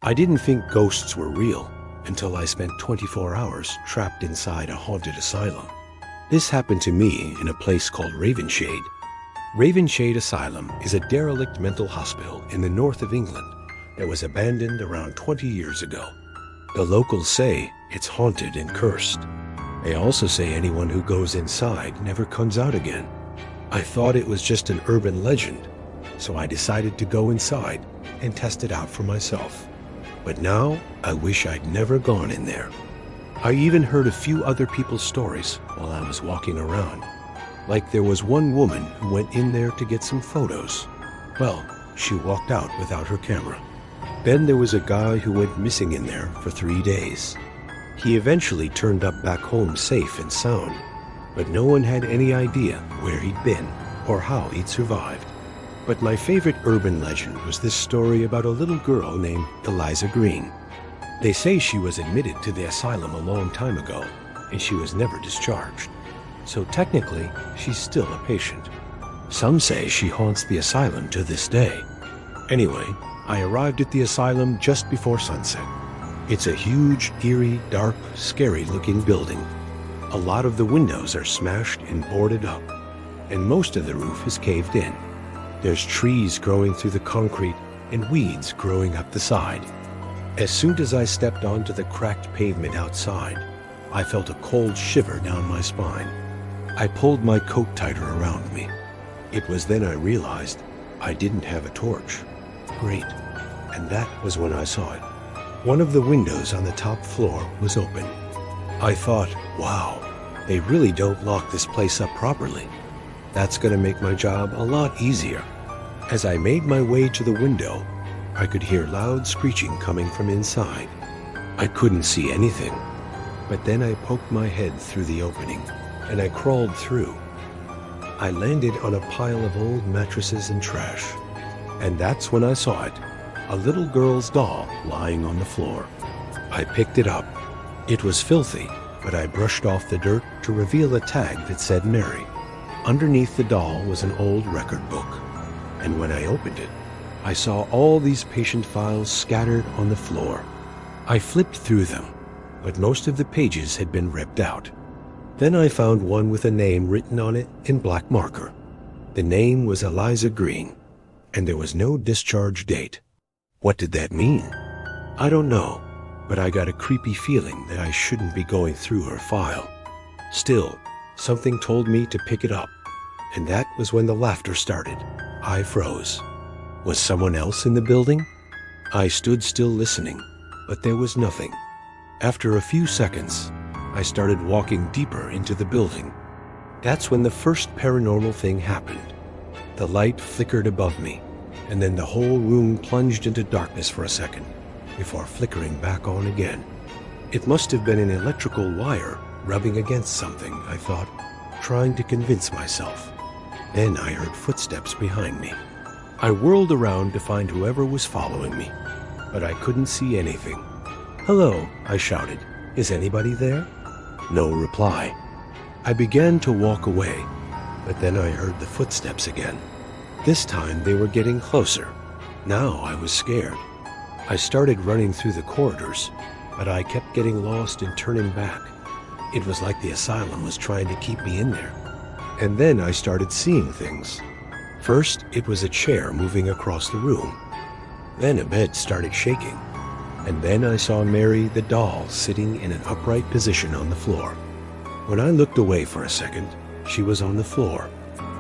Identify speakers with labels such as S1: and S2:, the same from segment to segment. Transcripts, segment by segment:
S1: I didn't think ghosts were real until I spent 24 hours trapped inside a haunted asylum. This happened to me in a place called Ravenshade. Ravenshade Asylum is a derelict mental hospital in the north of England that was abandoned around 20 years ago. The locals say it's haunted and cursed. They also say anyone who goes inside never comes out again. I thought it was just an urban legend, so I decided to go inside and test it out for myself. But now, I wish I'd never gone in there. I even heard a few other people's stories while I was walking around. Like there was one woman who went in there to get some photos. Well, she walked out without her camera. Then there was a guy who went missing in there for 3 days. He eventually turned up back home safe and sound, but no one had any idea where he'd been or how he'd survived. But my favorite urban legend was this story about a little girl named Eliza Green. They say she was admitted to the asylum a long time ago, and she was never discharged. So technically, she's still a patient. Some say she haunts the asylum to this day. Anyway, I arrived at the asylum just before sunset. It's a huge, eerie, dark, scary-looking building. A lot of the windows are smashed and boarded up, and most of the roof is caved in. There's trees growing through the concrete and weeds growing up the side. As soon as I stepped onto the cracked pavement outside, I felt a cold shiver down my spine. I pulled my coat tighter around me. It was then I realized I didn't have a torch. Great. And that was when I saw it. One of the windows on the top floor was open. I thought, wow, they really don't lock this place up properly. That's going to make my job a lot easier. As I made my way to the window, I could hear loud screeching coming from inside. I couldn't see anything, but then I poked my head through the opening, and I crawled through. I landed on a pile of old mattresses and trash, and that's when I saw it, a little girl's doll lying on the floor. I picked it up. It was filthy, but I brushed off the dirt to reveal a tag that said Mary. Underneath the doll was an old record book, and when I opened it, I saw all these patient files scattered on the floor. I flipped through them, but most of the pages had been ripped out. Then I found one with a name written on it in black marker. The name was Eliza Green, and there was no discharge date. What did that mean? I don't know, but I got a creepy feeling that I shouldn't be going through her file. Still, something told me to pick it up, and that was when the laughter started. I froze. Was someone else in the building? I stood still listening, but there was nothing. After a few seconds, I started walking deeper into the building. That's when the first paranormal thing happened. The light flickered above me, and then the whole room plunged into darkness for a second, before flickering back on again. It must have been an electrical wire rubbing against something, I thought, trying to convince myself. Then I heard footsteps behind me. I whirled around to find whoever was following me, but I couldn't see anything. "Hello," I shouted. "Is anybody there?" No reply. I began to walk away, but then I heard the footsteps again. This time they were getting closer. Now I was scared. I started running through the corridors, but I kept getting lost and turning back. It was like the asylum was trying to keep me in there. And then I started seeing things. First, it was a chair moving across the room. Then a bed started shaking. And then I saw Mary the doll sitting in an upright position on the floor. When I looked away for a second, she was on the floor.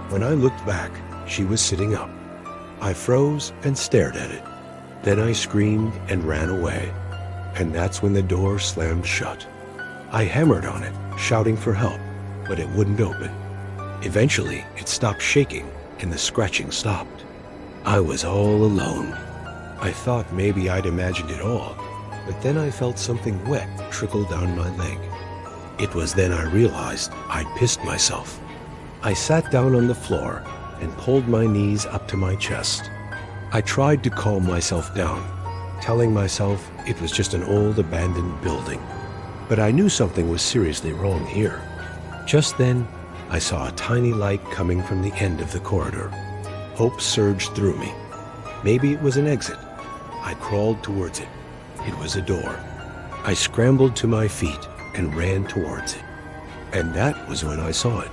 S1: When I looked back, she was sitting up. I froze and stared at it. Then I screamed and ran away. And that's when the door slammed shut. I hammered on it, shouting for help, but it wouldn't open. Eventually, it stopped shaking, and the scratching stopped. I was all alone. I thought maybe I'd imagined it all, but then I felt something wet trickle down my leg. It was then I realized I'd pissed myself. I sat down on the floor and pulled my knees up to my chest. I tried to calm myself down, telling myself it was just an old abandoned building. But I knew something was seriously wrong here. Just then, I saw a tiny light coming from the end of the corridor. Hope surged through me. Maybe it was an exit. I crawled towards it, It was a door. I scrambled to my feet and ran towards it. And that was when I saw it.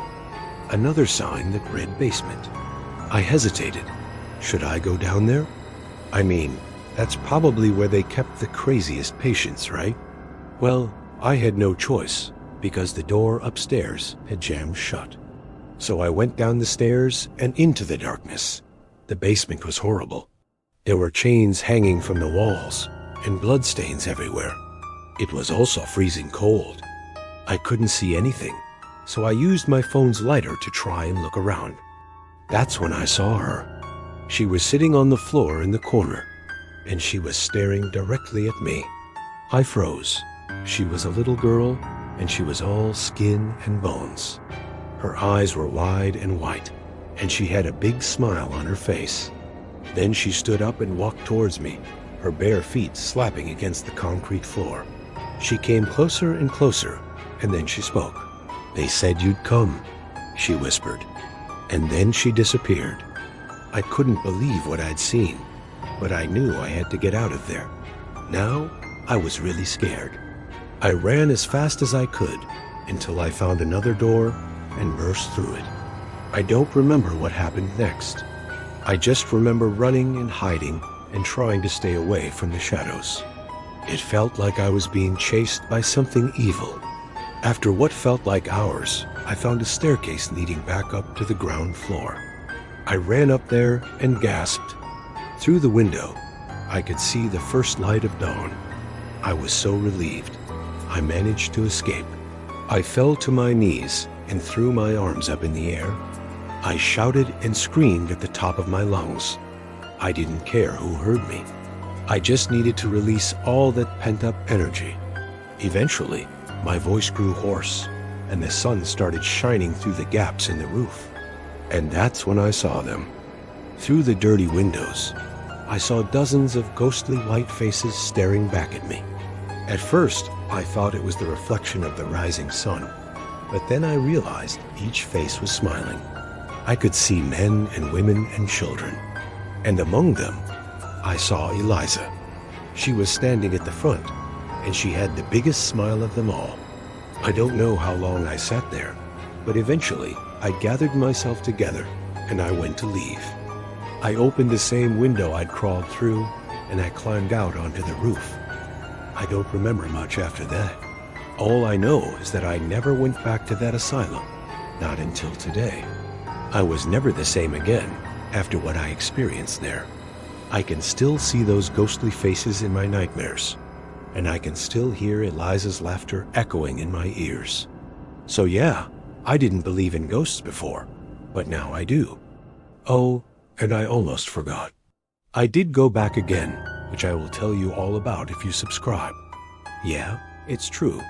S1: Another sign that read basement. I hesitated. Should I go down there? I mean, that's probably where they kept the craziest patients, right? Well, I had no choice because the door upstairs had jammed shut. So I went down the stairs and into the darkness. The basement was horrible. There were chains hanging from the walls and bloodstains everywhere. It was also freezing cold. I couldn't see anything, so I used my phone's lighter to try and look around. That's when I saw her. She was sitting on the floor in the corner, and she was staring directly at me. I froze. She was a little girl, and she was all skin and bones. Her eyes were wide and white, and she had a big smile on her face. Then she stood up and walked towards me, her bare feet slapping against the concrete floor. She came closer and closer, and then she spoke. "They said you'd come," she whispered. And then she disappeared. I couldn't believe what I'd seen, but I knew I had to get out of there. Now, I was really scared. I ran as fast as I could until I found another door and burst through it. I don't remember what happened next. I just remember running and hiding and trying to stay away from the shadows. It felt like I was being chased by something evil. After what felt like hours, I found a staircase leading back up to the ground floor. I ran up there and gasped. Through the window, I could see the first light of dawn. I was so relieved. I managed to escape. I fell to my knees and threw my arms up in the air. I shouted and screamed at the top of my lungs. I didn't care who heard me. I just needed to release all that pent-up energy. Eventually, my voice grew hoarse, and the sun started shining through the gaps in the roof. And that's when I saw them. Through the dirty windows, I saw dozens of ghostly white faces staring back at me. At first, I thought it was the reflection of the rising sun, but then I realized each face was smiling. I could see men and women and children, and among them, I saw Eliza. She was standing at the front, and she had the biggest smile of them all. I don't know how long I sat there, but eventually I gathered myself together and I went to leave. I opened the same window I'd crawled through, and I climbed out onto the roof. I don't remember much after that. All I know is that I never went back to that asylum, not until today. I was never the same again after what I experienced there. I can still see those ghostly faces in my nightmares, and I can still hear Eliza's laughter echoing in my ears. So yeah, I didn't believe in ghosts before, but now I do. Oh, and I almost forgot. I did go back again, which I will tell you all about if you subscribe. Yeah, it's true.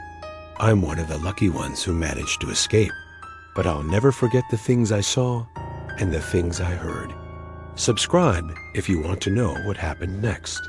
S1: I'm one of the lucky ones who managed to escape, but I'll never forget the things I saw and the things I heard. Subscribe if you want to know what happened next.